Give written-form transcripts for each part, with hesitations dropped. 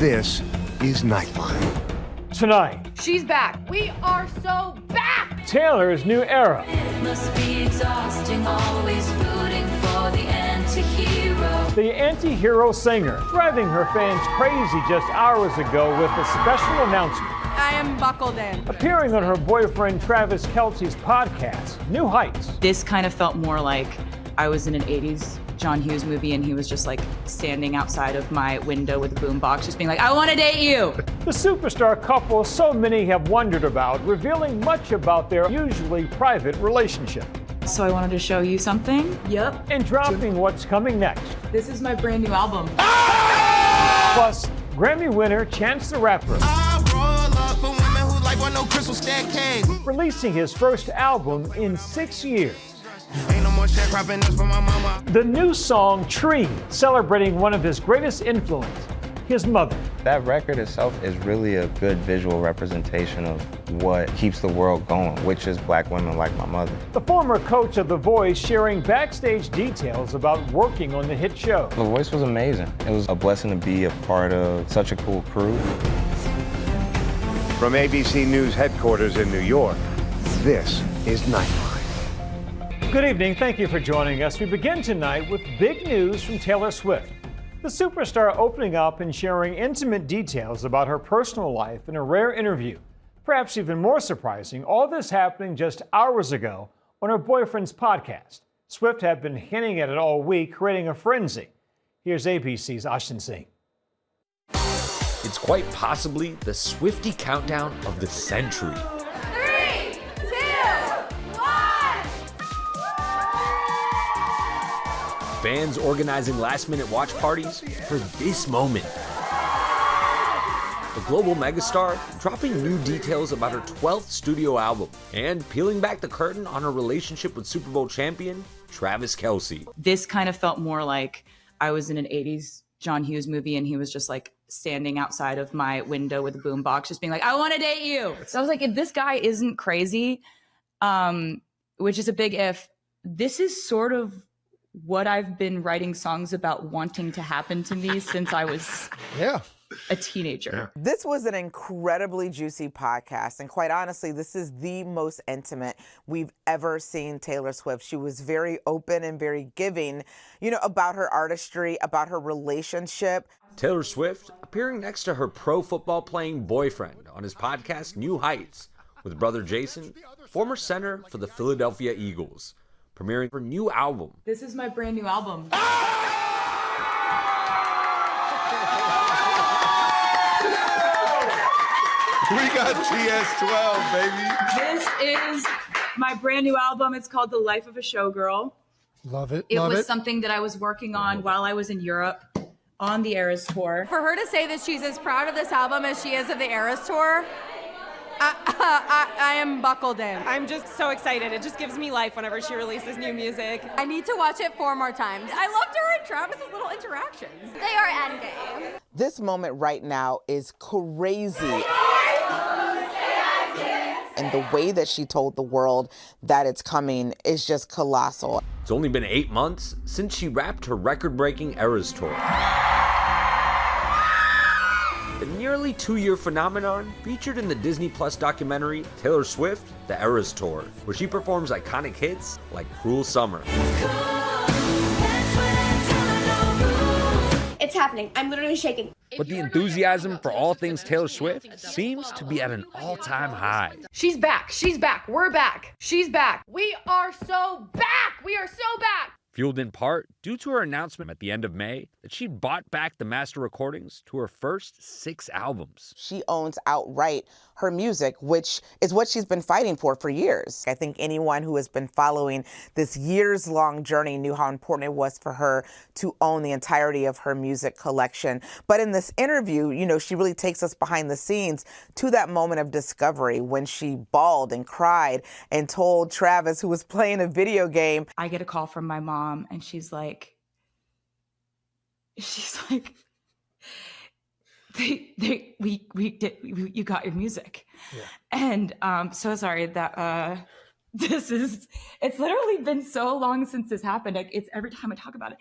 This is Nightline. Tonight, she's back. We are so back. Taylor's new era. It must be exhausting, always rooting for the anti-hero. The anti-hero singer, driving her fans crazy just hours ago with a special announcement. I am buckled in. Appearing on her boyfriend Travis Kelce's podcast, New Heights. This kind of felt more like I was in an 80s John Hughes movie and he was just like standing outside of my window with a boombox just being like, I want to date you. The superstar couple so many have wondered about, revealing much about their usually private relationship. So I wanted to show you something. Yep. And dropping what's coming next. This is my brand new album. Plus, Grammy winner Chance the Rapper. Releasing his first album in 6 years. Ain't no more sharecropping for my mama. The new song Tree, celebrating one of his greatest influences, his mother. That record itself is really a good visual representation of what keeps the world going, which is black women like my mother. The former coach of The Voice sharing backstage details about working on the hit show. The Voice was amazing. It was a blessing to be a part of such a cool crew. From ABC News headquarters in New York, this is Nightline. Good evening. Thank you for joining us. We begin tonight with big news from Taylor Swift. The superstar opening up and sharing intimate details about her personal life in a rare interview. Perhaps even more surprising, all this happening just hours ago on her boyfriend's podcast. Swift had been hinting at it all week, creating a frenzy. Here's ABC's Ashton Singh. It's quite possibly the Swiftie countdown of the century. 3, 2, 1. Fans organizing last-minute watch parties for this moment. The global megastar dropping new details about her 12th studio album and peeling back the curtain on her relationship with Super Bowl champion Travis Kelce. This kind of felt more like I was in an 80s John Hughes movie and he was just like standing outside of my window with a boombox just being like, I want to date you. So I was like, if this guy isn't crazy, which is a big if, this is sort of what I've been writing songs about wanting to happen to me since I was a teenager. This was an incredibly juicy podcast, and quite honestly, this is the most intimate we've ever seen Taylor Swift. She was very open and very giving, about her artistry, about her relationship. Taylor Swift appearing next to her pro football playing boyfriend on his podcast New Heights with brother Jason, former center for the Philadelphia Eagles, premiering her new album. This is my brand new album. We got TS12, baby. This is my brand new album. It's called The Life of a Showgirl. Love it. It was something that I was working on while I was in Europe on the Eras tour. For her to say that she's as proud of this album as she is of the Eras tour, I am buckled in. I'm just so excited. It just gives me life whenever she releases new music. I need to watch it 4 more times. I loved her and Travis's little interactions. They are endgame. This moment right now is crazy. And the way that she told the world that it's coming is just colossal. It's only been 8 months since she wrapped her record-breaking Eras tour. The nearly 2-year phenomenon featured in the Disney Plus documentary Taylor Swift, The Eras Tour, where she performs iconic hits like Cruel Summer. It's happening. I'm literally shaking. But the enthusiasm for all things Taylor Swift seems to be at an all-time high. She's back. She's back. We're back. She's back. We are so back. We are so back. Fueled in part due to her announcement at the end of May that she'd bought back the master recordings to her first 6 albums. She owns outright her music, which is what she's been fighting for years. I think anyone who has been following this years-long journey knew how important it was for her to own the entirety of her music collection. But in this interview, she really takes us behind the scenes to that moment of discovery when she bawled and cried and told Travis, who was playing a video game. I get a call from my mom and she's like, you got your music. Yeah. And so sorry that it's literally been so long since this happened. It's every time I talk about it.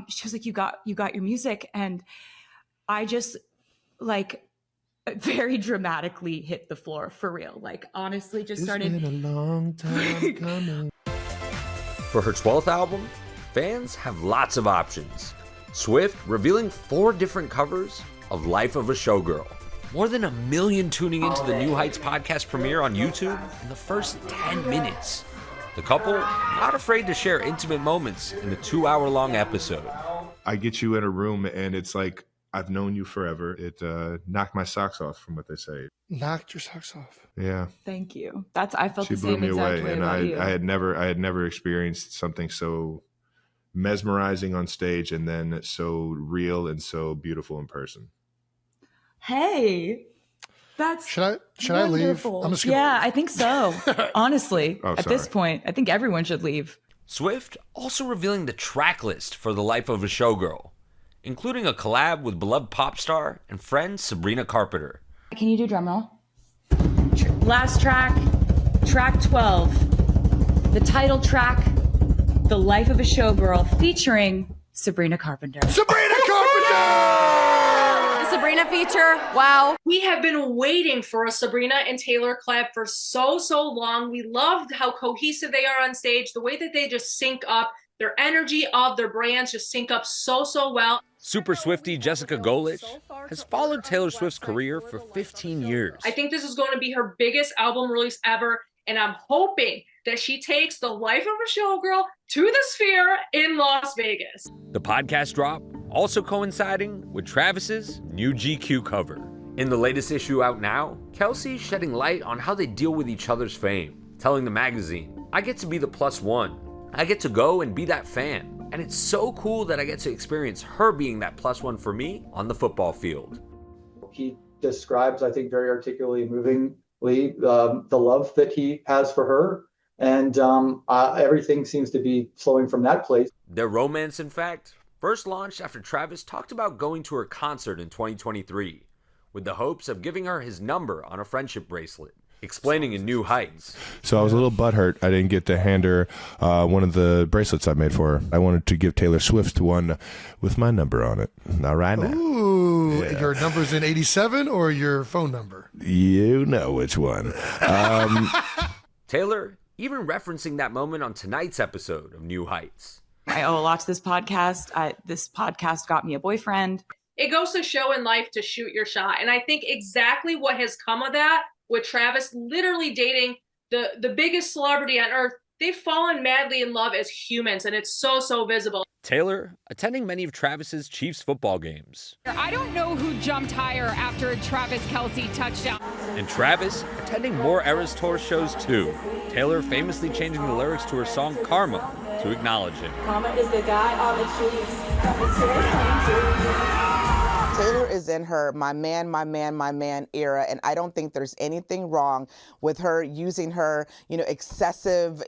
She was like, you got your music. And I just like very dramatically hit the floor for real. Like honestly just started. It's been a long time coming. For her 12th album, fans have lots of options. Swift revealing 4 different covers of Life of a Showgirl. More than 1 million tuning into the New Heights podcast premiere on YouTube in the first 10 minutes. The couple not afraid to share intimate moments in the 2-hour-long episode. I get you in a room and it's like, I've known you forever. It knocked my socks off, from what they say. Knocked your socks off. Yeah. Thank you. I felt she the blew same me exact away, way and about you. I had never experienced something so mesmerizing on stage and then so real and so beautiful in person. Hey, that's should I leave? wonderful. I'm just gonna Yeah, I think so. Honestly, Oh, at this point, I think everyone should leave. Swift also revealing the track list for The Life of a Showgirl, including a collab with beloved pop star and friend Sabrina Carpenter. Can you do drum roll? Last track, track 12, the title track, The Life of a Showgirl, featuring Sabrina Carpenter. Sabrina Carpenter! The Sabrina feature. Wow. We have been waiting for a Sabrina and Taylor collab for so long. We loved how cohesive they are on stage, the way that they just sync up, their energy of their brands just sync up so well. Super Swiftie Jessica Golich has followed Taylor Swift's career for 15 years. I think this is going to be her biggest album release ever, and I'm hoping that she takes The Life of a Showgirl to the Sphere in Las Vegas. The podcast drop also coinciding with Travis's new GQ cover. In the latest issue out now, Kelce shedding light on how they deal with each other's fame, telling the magazine, "I get to be the plus one. I get to go and be that fan. And it's so cool that I get to experience her being that plus one for me on the football field." He describes, I think, very articulately and movingly the love that he has for her. And everything seems to be flowing from that place. Their romance, in fact, first launched after Travis talked about going to her concert in 2023 with the hopes of giving her his number on a friendship bracelet. Explaining in New Heights. So I was a little butthurt I didn't get to hand her one of the bracelets I made for her. I wanted to give Taylor Swift one with my number on it. Not right now. Ooh, your number's in 87 or your phone number? You know which one. Taylor even referencing that moment on tonight's episode of New Heights. I owe a lot to this podcast. This podcast got me a boyfriend. It goes to show in life to shoot your shot. And I think exactly what has come of that, with Travis literally dating the biggest celebrity on earth, they've fallen madly in love as humans, and it's so visible. Taylor attending many of Travis's Chiefs football games. I don't know who jumped higher after Travis Kelce touchdown. And Travis attending more Eras Tour shows too. Taylor famously changing the lyrics to her song Karma to acknowledge him. Karma is the guy on the Chiefs. Taylor is in her my man era, and I don't think there's anything wrong with her using her, excessive,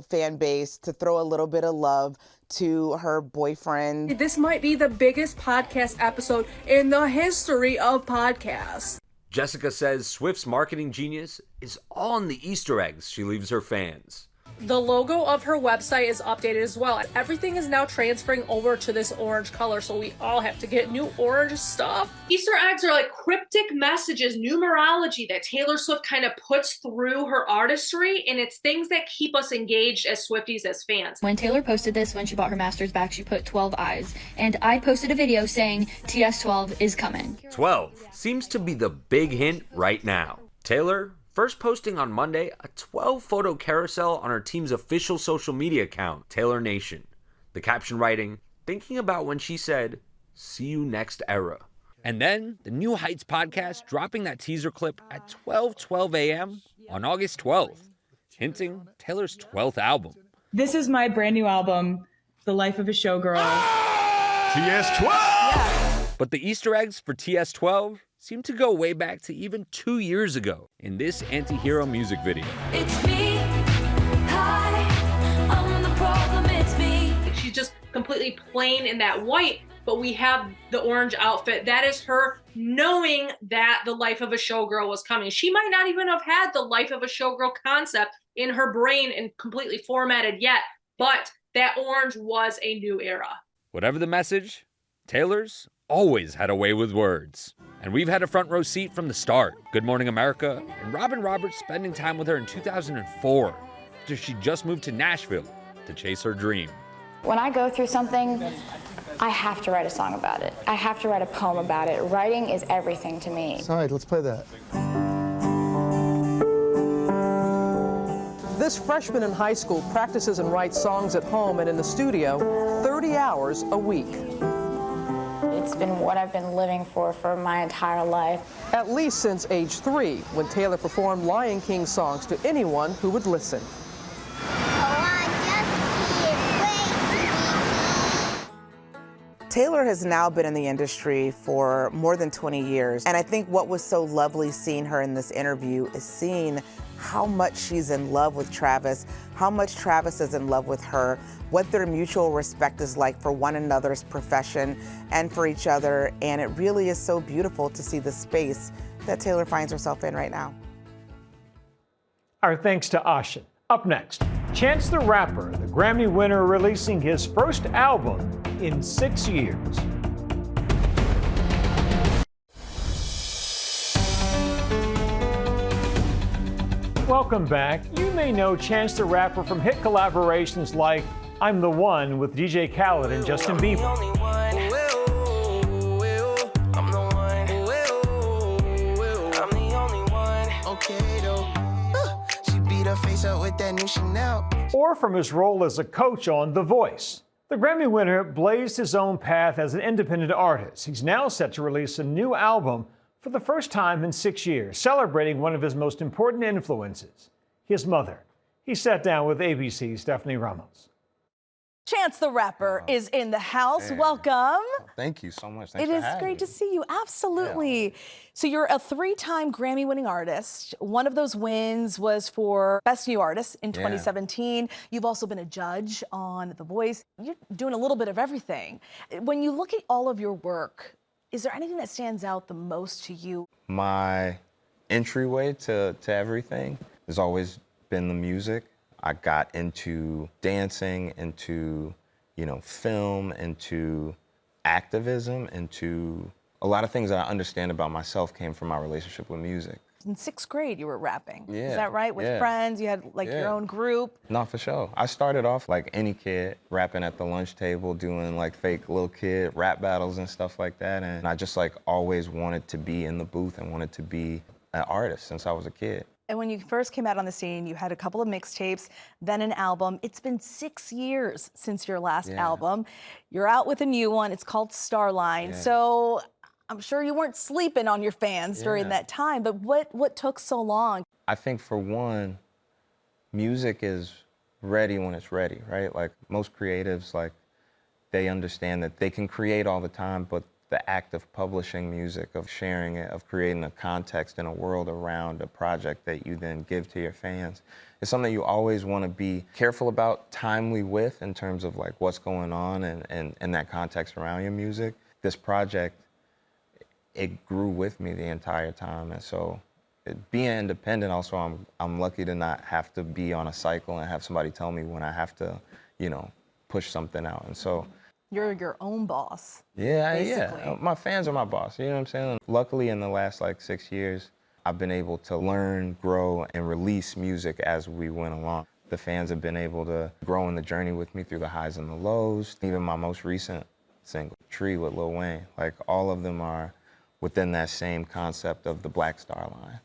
fan base to throw a little bit of love to her boyfriend. This might be the biggest podcast episode in the history of podcasts. Jessica says Swift's marketing genius is all in the Easter eggs she leaves her fans. The logo of her website is updated as well. Everything is now transferring over to this orange color, so we all have to get new orange stuff. Easter eggs are like cryptic messages, numerology that Taylor Swift kind of puts through her artistry, and it's things that keep us engaged as Swifties, as fans. When Taylor posted this, when she bought her master's back, she put 12 eyes, and I posted a video saying TS12 is coming. 12 seems to be the big hint right now. Taylor first posting on Monday a 12-photo carousel on her team's official social media account, Taylor Nation. The caption writing, "Thinking about when she said, 'See you next era.'" And then the New Heights podcast dropping that teaser clip at 12:12 a.m. on August 12th, hinting Taylor's 12th album. This is my brand new album, The Life of a Showgirl. TS12! But the Easter eggs for TS12 seem to go way back to even 2 years ago in this anti-hero music video. It's me. Hi, I'm the problem, it's me. She's just completely plain in that white, but we have the orange outfit. That is her knowing that The Life of a Showgirl was coming. She might not even have had the Life of a Showgirl concept in her brain and completely formatted yet, but that orange was a new era. Whatever the message, Taylor's always had a way with words. And we've had a front row seat from the start. Good Morning America, and Robin Roberts spending time with her in 2004, after she just moved to Nashville to chase her dream. When I go through something, I have to write a song about it. I have to write a poem about it. Writing is everything to me. All right, let's play that. This freshman in high school practices and writes songs at home and in the studio 30 hours a week. It's been what I've been living for my entire life. At least since age 3, when Taylor performed Lion King songs to anyone who would listen. Taylor has now been in the industry for more than 20 years, and I think what was so lovely seeing her in this interview is seeing how much she's in love with Travis, how much Travis is in love with her, what their mutual respect is like for one another's profession and for each other, and it really is so beautiful to see the space that Taylor finds herself in right now. Our thanks to Ashin. Up next, Chance the Rapper, the Grammy winner, releasing his first album in 6 years. Welcome back. You may know Chance the Rapper from hit collaborations like I'm the One with DJ Khaled and Justin Bieber. Or from his role as a coach on The Voice. The Grammy winner blazed his own path as an independent artist. He's now set to release a new album for the first time in 6 years, celebrating one of his most important influences, his mother. He sat down with ABC's Stephanie Ramos. Chance the Rapper is in the house. Man. Welcome. Thank you so much. Thanks it is great to see you. Absolutely. Yeah. So you're a 3-time Grammy-winning artist. One of those wins was for Best New Artist in 2017. You've also been a judge on The Voice. You're doing a little bit of everything. When you look at all of your work, is there anything that stands out the most to you? My entryway to everything has always been the music. I got into dancing, into, film, into activism, into a lot of things that I understand about myself came from my relationship with music. In 6th grade, you were rapping. Yeah. Is that right? With friends, you had your own group? No, for sure. I started off like any kid, rapping at the lunch table, doing like fake little kid rap battles and stuff like that. And I just always wanted to be in the booth and wanted to be an artist since I was a kid. And when you first came out on the scene, you had a couple of mixtapes, then an album. It's been 6 years since your last album. You're out with a new one. It's called Starline. Yeah. So I'm sure you weren't sleeping on your fans during that time, but what took so long? I think for one, music is ready when it's ready, right? Like most creatives, they understand that they can create all the time, but the act of publishing music, of sharing it, of creating a context and a world around a project that you then give to your fans is something you always want to be careful about, timely with in terms of what's going on and that context around your music. This project, it grew with me the entire time. And so being independent also, I'm lucky to not have to be on a cycle and have somebody tell me when I have to, push something out. And so you're your own boss. Yeah. My fans are my boss, you know what I'm saying? Luckily, in the last 6 years, I've been able to learn, grow, and release music as we went along. The fans have been able to grow in the journey with me through the highs and the lows. Even my most recent single, Tree with Lil Wayne, all of them are within that same concept of the Black Star Line.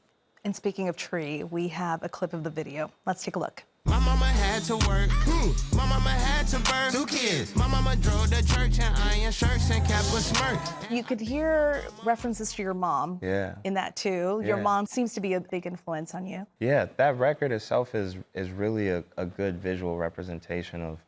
And speaking of Tree, we have a clip of the video. Let's take a look. My mama had to work. My mama had to birth 2 kids. My mama drove to church in iron shirts and kept a smirk. You could hear references to your mom in that too. Your mom seems to be a big influence on you. Yeah, that record itself is really a good visual representation of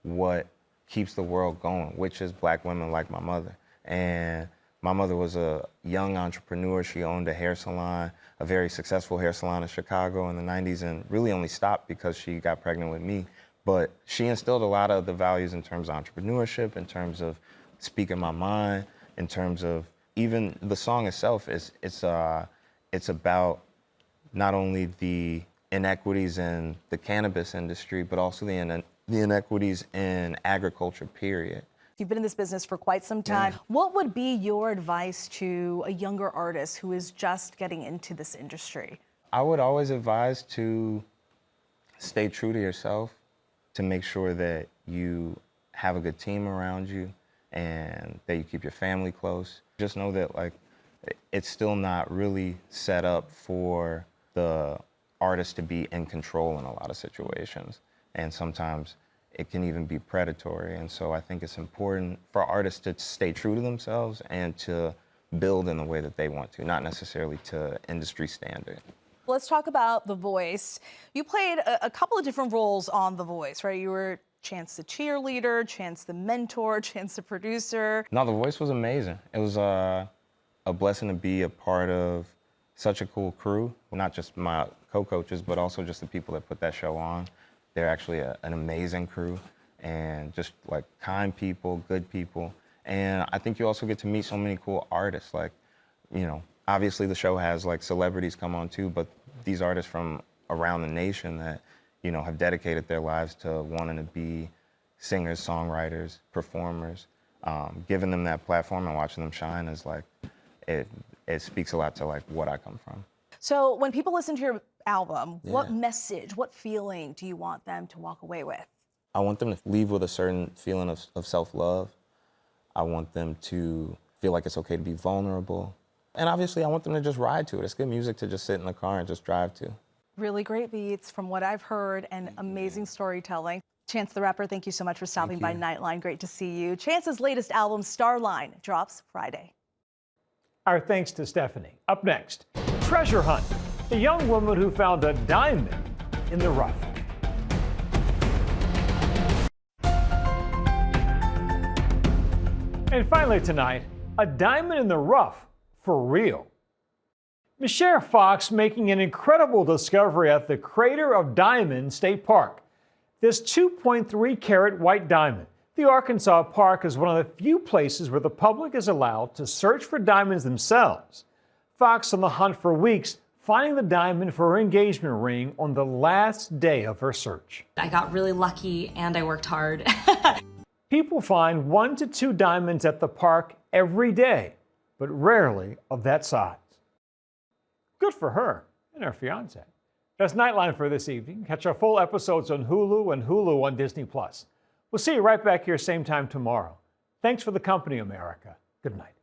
what keeps the world going, which is Black women like my mother. And my mother was a young entrepreneur. She owned a hair salon, a very successful hair salon in Chicago in the 90s, and really only stopped because she got pregnant with me. But she instilled a lot of the values in terms of entrepreneurship, in terms of speaking my mind, in terms of even the song itself. It's about not only the inequities in the cannabis industry, but also the inequities in agriculture, period. You've been in this business for quite some time. What would be your advice to a younger artist who is just getting into this industry? I would always advise to stay true to yourself, to make sure that you have a good team around you and that you keep your family close. Just know that like it's still not really set up for the artist to be in control in a lot of situations. And sometimes it can even be predatory. And so I think it's important for artists to stay true to themselves and to build in the way that they want to, not necessarily to industry standard. Let's talk about The Voice. You played a couple of different roles on The Voice, right? You were Chance the cheerleader, Chance the mentor, Chance the producer. No, The Voice was amazing. It was a blessing to be a part of such a cool crew, not just my co-coaches, but also just the people that put that show on. They're actually an amazing crew and just like kind people, good people. And I think you also get to meet so many cool artists. Like, you know, obviously the show has like celebrities come on too, but these artists from around the nation that, you know, have dedicated their lives to wanting to be singers, songwriters, performers. Giving them that platform and watching them shine is like, it speaks a lot to like what I come from. So when people listen to your album, what message, what feeling do you want them to walk away with? I want them to leave with a certain feeling of self-love. I want them to feel like it's okay to be vulnerable. And obviously I want them to just ride to it. It's good music to just sit in the car and just drive to. Really great beats from what I've heard and amazing storytelling. Chance the Rapper, thank you so much for stopping by Nightline. Great to see you. Chance's latest album, Starline, drops Friday. Our thanks to Stephanie. Up next, Treasure Hunt, the young woman who found a diamond in the rough. And finally tonight, a diamond in the rough for real. Michelle Fox making an incredible discovery at the Crater of Diamond State Park. This 2.3 carat white diamond. The Arkansas Park is one of the few places where the public is allowed to search for diamonds themselves. Fox on the hunt for weeks, finding the diamond for her engagement ring on the last day of her search. I got really lucky and I worked hard. People find 1 to 2 diamonds at the park every day, but rarely of that size. Good for her and her fiance. That's Nightline for this evening. Catch our full episodes on Hulu and Hulu on Disney+. We'll see you right back here same time tomorrow. Thanks for the company, America. Good night.